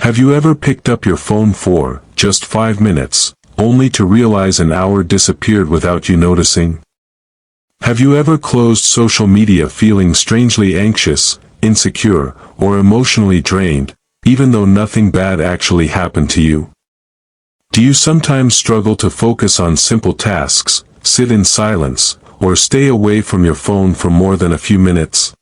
Have you ever picked up your phone for just 5 minutes, only to realize an hour disappeared without you noticing? Have you ever closed social media feeling strangely anxious, insecure, or emotionally drained, even though nothing bad actually happened to you? Do you sometimes struggle to focus on simple tasks, sit in silence, or stay away from your phone for more than a few minutes?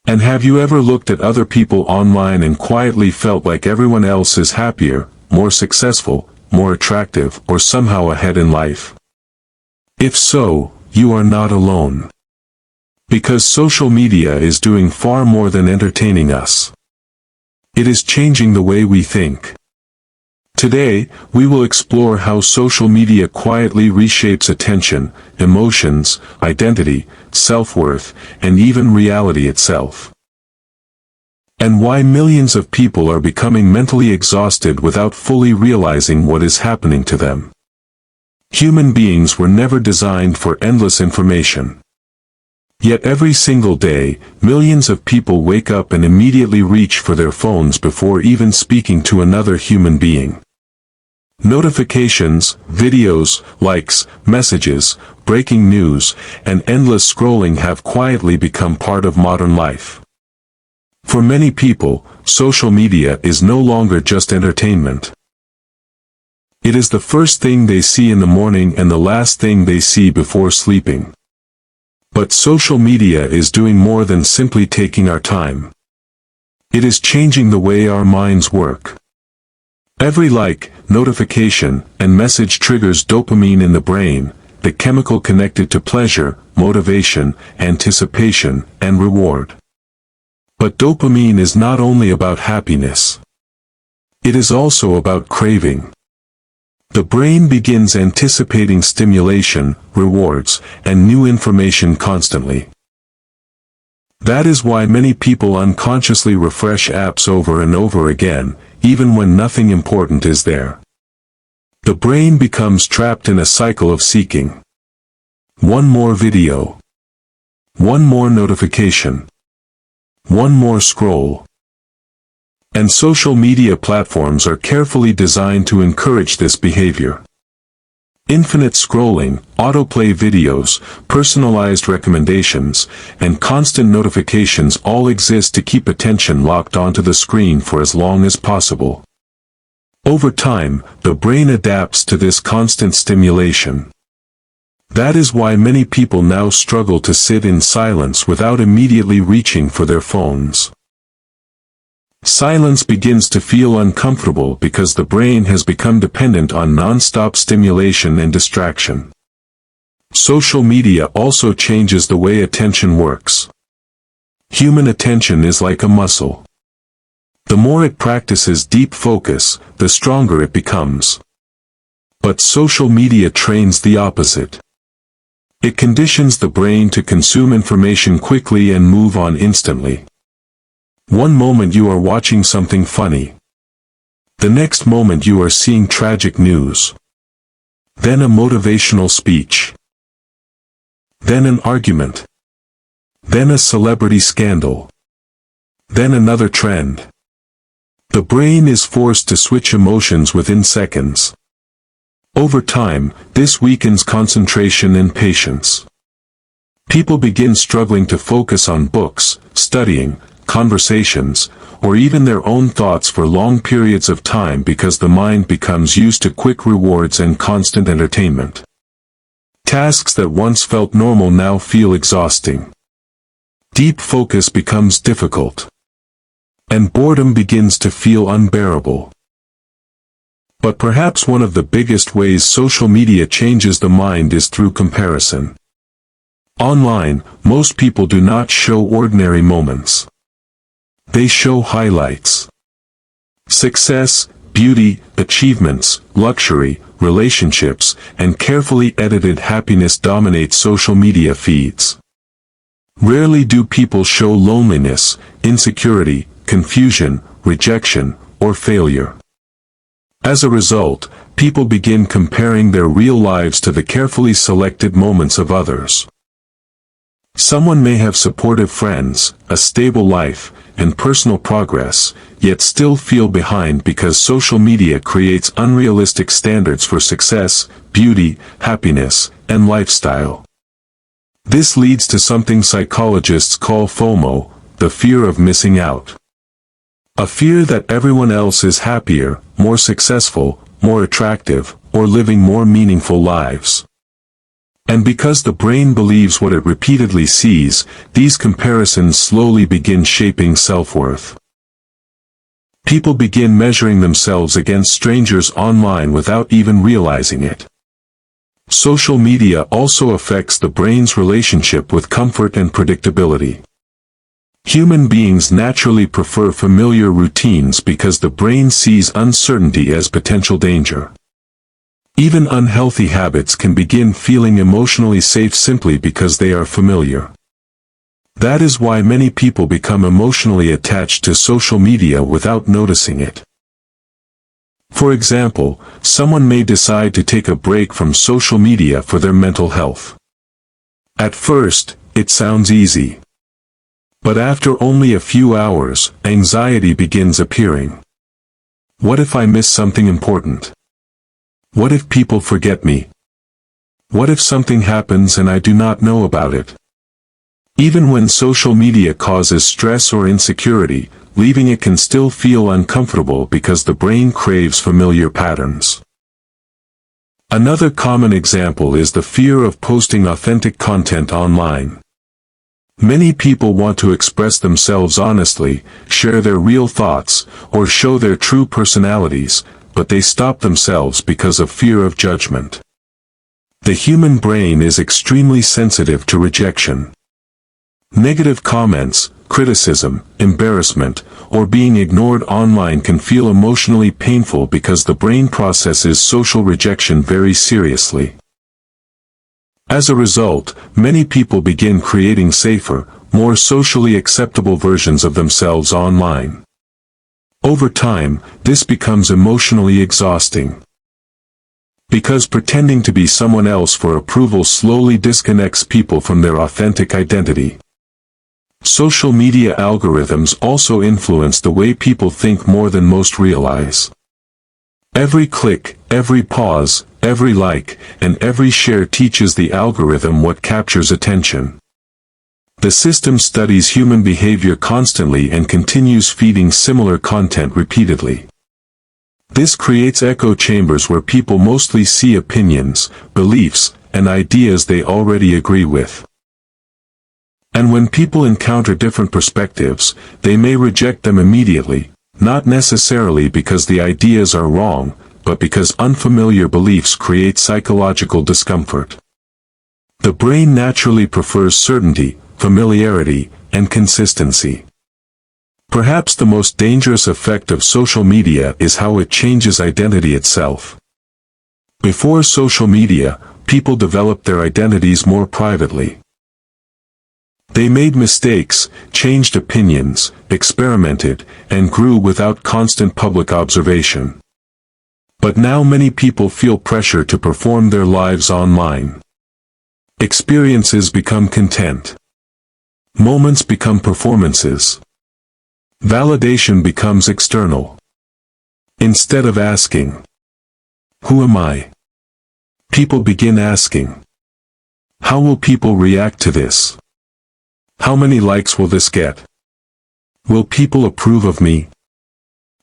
And have you ever looked at other people online and quietly felt like everyone else is happier, more successful, more attractive, or somehow ahead in life? If so, you are not alone. Because social media is doing far more than entertaining us. It is changing the way we think. Today, we will explore how social media quietly reshapes attention, emotions, identity, self-worth, and even reality itself. And why millions of people are becoming mentally exhausted without fully realizing what is happening to them. Human beings were never designed for endless information. Yet every single day, millions of people wake up and immediately reach for their phones before even speaking to another human being. Notifications, videos, likes, messages, breaking news, and endless scrolling have quietly become part of modern life. For many people, social media is no longer just entertainment. It is the first thing they see in the morning and the last thing they see before sleeping. But social media is doing more than simply taking our time. It is changing the way our minds work. Every like, notification, and message triggers dopamine in the brain, the chemical connected to pleasure, motivation, anticipation, and reward. But dopamine is not only about happiness. It is also about craving. The brain begins anticipating stimulation, rewards, and new information constantly. That is why many people unconsciously refresh apps over and over again, even when nothing important is there. The brain becomes trapped in a cycle of seeking. One more video. One more notification. One more scroll. And social media platforms are carefully designed to encourage this behavior. Infinite scrolling, autoplay videos, personalized recommendations, and constant notifications all exist to keep attention locked onto the screen for as long as possible. Over time, the brain adapts to this constant stimulation. That is why many people now struggle to sit in silence without immediately reaching for their phones. Silence begins to feel uncomfortable because the brain has become dependent on non-stop stimulation and distraction. Social media also changes the way attention works. Human attention is like a muscle. The more it practices deep focus, the stronger it becomes. But social media trains the opposite. It conditions the brain to consume information quickly and move on instantly. One moment you are watching something funny. The next moment you are seeing tragic news. Then a motivational speech. Then an argument. Then a celebrity scandal. Then another trend. The brain is forced to switch emotions within seconds. Over time, this weakens concentration and patience. People begin struggling to focus on books, studying, conversations, or even their own thoughts for long periods of time because the mind becomes used to quick rewards and constant entertainment. Tasks that once felt normal now feel exhausting. Deep focus becomes difficult. And boredom begins to feel unbearable. But perhaps one of the biggest ways social media changes the mind is through comparison. Online, most people do not show ordinary moments. They show highlights. Success, beauty, achievements, luxury, relationships, and carefully edited happiness dominate social media feeds. Rarely do people show loneliness, insecurity, confusion, rejection, or failure. As a result, people begin comparing their real lives to the carefully selected moments of others. Someone may have supportive friends, a stable life, and personal progress, yet still feel behind because social media creates unrealistic standards for success, beauty, happiness, and lifestyle. This leads to something psychologists call FOMO, the fear of missing out. A fear that everyone else is happier, more successful, more attractive, or living more meaningful lives. And because the brain believes what it repeatedly sees, these comparisons slowly begin shaping self-worth. People begin measuring themselves against strangers online without even realizing it. Social media also affects the brain's relationship with comfort and predictability. Human beings naturally prefer familiar routines because the brain sees uncertainty as potential danger. Even unhealthy habits can begin feeling emotionally safe simply because they are familiar. That is why many people become emotionally attached to social media without noticing it. For example, someone may decide to take a break from social media for their mental health. At first, it sounds easy. But after only a few hours, anxiety begins appearing. What if I miss something important? What if people forget me? What if something happens and I do not know about it? Even when social media causes stress or insecurity, leaving it can still feel uncomfortable because the brain craves familiar patterns. Another common example is the fear of posting authentic content online. Many people want to express themselves honestly, share their real thoughts, or show their true personalities, but they stop themselves because of fear of judgment. The human brain is extremely sensitive to rejection. Negative comments, criticism, embarrassment, or being ignored online can feel emotionally painful because the brain processes social rejection very seriously. As a result, many people begin creating safer, more socially acceptable versions of themselves online. Over time, this becomes emotionally exhausting. Because pretending to be someone else for approval slowly disconnects people from their authentic identity. Social media algorithms also influence the way people think more than most realize. Every click, every pause, every like, and every share teaches the algorithm what captures attention. The system studies human behavior constantly and continues feeding similar content repeatedly. This creates echo chambers where people mostly see opinions, beliefs, and ideas they already agree with. And when people encounter different perspectives, they may reject them immediately, not necessarily because the ideas are wrong, but because unfamiliar beliefs create psychological discomfort. The brain naturally prefers certainty, familiarity, and consistency. Perhaps the most dangerous effect of social media is how it changes identity itself. Before social media, people developed their identities more privately. They made mistakes, changed opinions, experimented, and grew without constant public observation. But now many people feel pressure to perform their lives online. Experiences become content. Moments become performances. Validation becomes external. Instead of asking, "Who am I?" people begin asking, "How will people react to this? How many likes will this get? Will people approve of me?"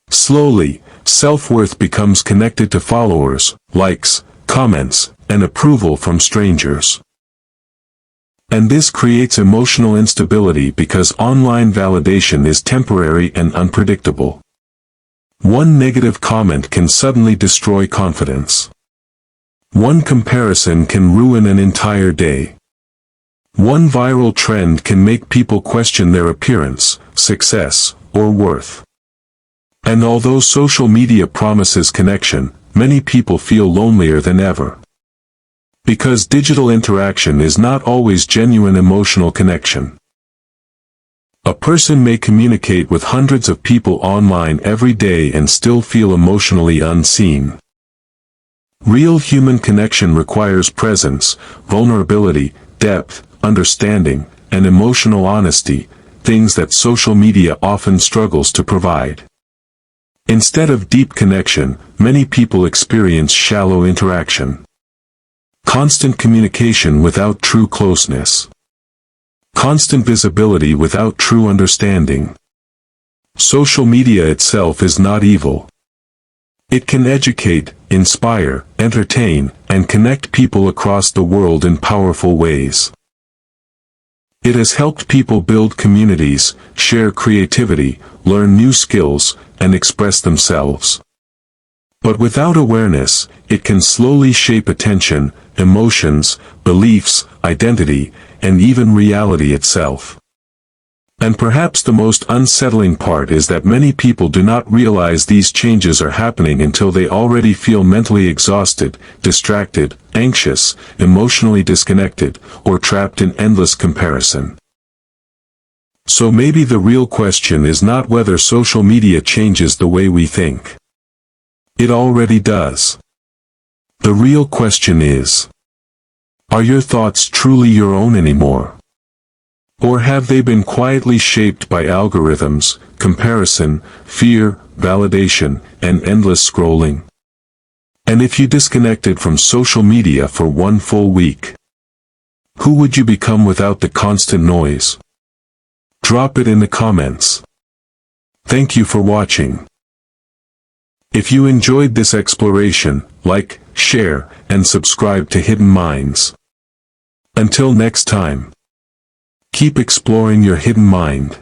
Slowly, self-worth becomes connected to followers, likes, comments, and approval from strangers. And this creates emotional instability because online validation is temporary and unpredictable. One negative comment can suddenly destroy confidence. One comparison can ruin an entire day. One viral trend can make people question their appearance, success, or worth. And although social media promises connection, many people feel lonelier than ever. Because digital interaction is not always genuine emotional connection. A person may communicate with hundreds of people online every day and still feel emotionally unseen. Real human connection requires presence, vulnerability, depth, understanding, and emotional honesty, things that social media often struggles to provide. Instead of deep connection, many people experience shallow interaction. Constant communication without true closeness. Constant visibility without true understanding. Social media itself is not evil. It can educate, inspire, entertain, and connect people across the world in powerful ways. It has helped people build communities, share creativity, learn new skills, and express themselves. But without awareness, it can slowly shape attention, emotions, beliefs, identity, and even reality itself. And perhaps the most unsettling part is that many people do not realize these changes are happening until they already feel mentally exhausted, distracted, anxious, emotionally disconnected, or trapped in endless comparison. So maybe the real question is not whether social media changes the way we think. It already does. The real question is, are your thoughts truly your own anymore? Or have they been quietly shaped by algorithms, comparison, fear, validation, and endless scrolling? And if you disconnected from social media for one full week, who would you become without the constant noise? Drop it in the comments. Thank you for watching. If you enjoyed this exploration, like, share, and subscribe to Hidden Minds. Until next time, keep exploring your hidden mind.